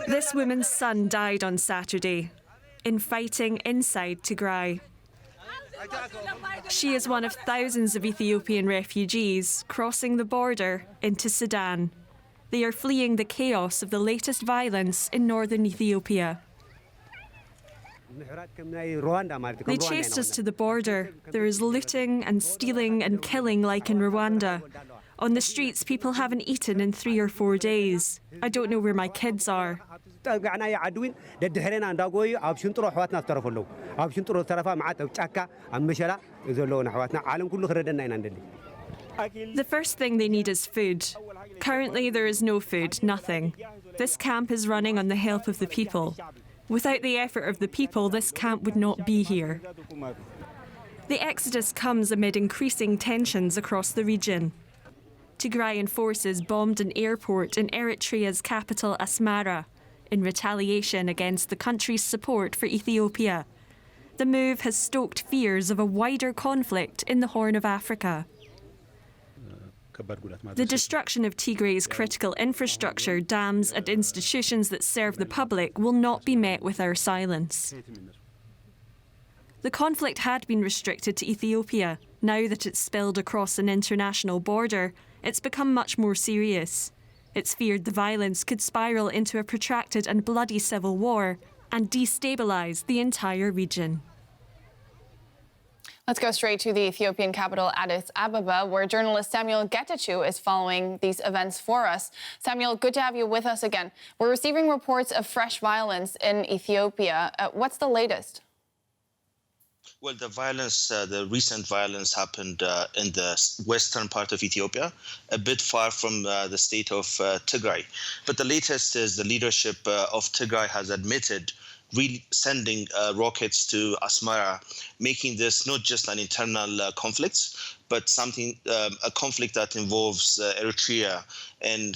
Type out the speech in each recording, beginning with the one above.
This woman's son died on Saturday in fighting inside Tigray. She is one of thousands of Ethiopian refugees crossing the border into Sudan. They are fleeing the chaos of the latest violence in northern Ethiopia. They chased us to the border. There is looting and stealing and killing like in Rwanda. On the streets, people haven't eaten in 3 or 4 days. I don't know where my kids are. The first thing they need is food. Currently, there is no food, nothing. This camp is running on the help of the people. Without the effort of the people, this camp would not be here. The exodus comes amid increasing tensions across the region. Tigrayan forces bombed an airport in Eritrea's capital Asmara in retaliation against the country's support for Ethiopia. The move has stoked fears of a wider conflict in the Horn of Africa. The destruction of Tigray's critical infrastructure, dams and institutions that serve the public will not be met with our silence. The conflict had been restricted to Ethiopia. Now that it's spilled across an international border, it's become much more serious. It's feared the violence could spiral into a protracted and bloody civil war and destabilise the entire region. Let's go straight to the Ethiopian capital, Addis Ababa, where journalist Samuel Getachew is following these events for us. Samuel, good to have you with us again. We're receiving reports of fresh violence in Ethiopia. What's the latest? Well, the recent violence happened in the western part of Ethiopia, a bit far from the state of Tigray. But the latest is the leadership of Tigray has admitted sending rockets to Asmara, making this not just an internal conflict, but a conflict that involves Eritrea and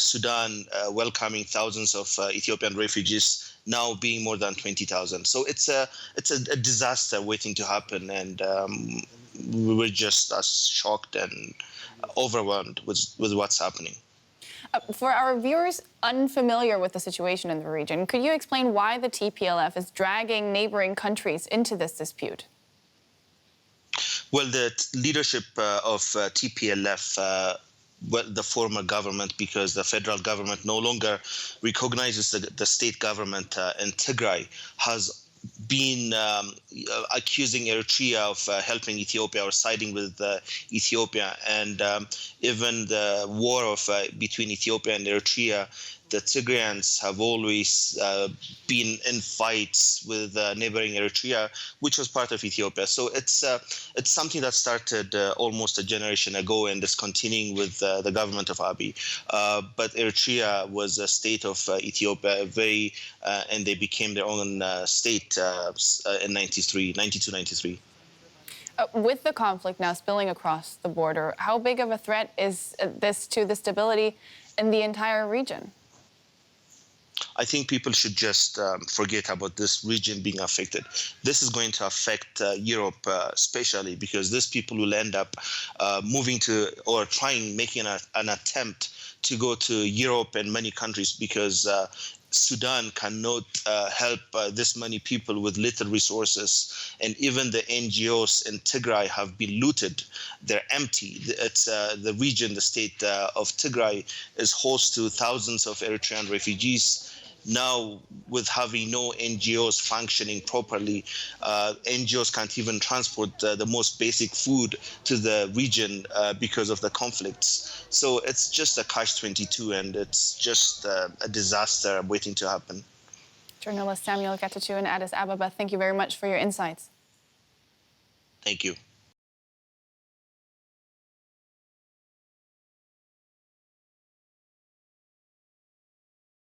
Sudan welcoming thousands of Ethiopian refugees, now being more than 20,000. So it's a disaster waiting to happen, and we were just as shocked and overwhelmed with what's happening. For our viewers unfamiliar with the situation in the region, could you explain why the TPLF is dragging neighboring countries into this dispute? Well, the leadership of TPLF, the former government, because the federal government no longer recognizes the state government in Tigray, has been accusing Eritrea of helping Ethiopia or siding with Ethiopia. And even the war between Ethiopia and Eritrea, the Tigrayans have always been in fights with neighboring Eritrea, which was part of Ethiopia. So it's something that started almost a generation ago and is continuing with the government of Abiy. But Eritrea was a state of Ethiopia, and they became their own state in 92-93. With the conflict now spilling across the border, how big of a threat is this to the stability in the entire region? I think people should just forget about this region being affected. This is going to affect Europe especially, because these people will end up moving to or making an attempt to go to Europe and many countries, because Sudan cannot help this many people with little resources, and even the NGOs in Tigray have been looted. They're empty. It's the region, the state of Tigray, is host to thousands of Eritrean refugees. Now, with having no NGOs functioning properly, NGOs can't even transport the most basic food to the region because of the conflicts. So it's just a catch-22, and it's just a disaster waiting to happen. Journalist Samuel Getachew in Addis Ababa, thank you very much for your insights. Thank you.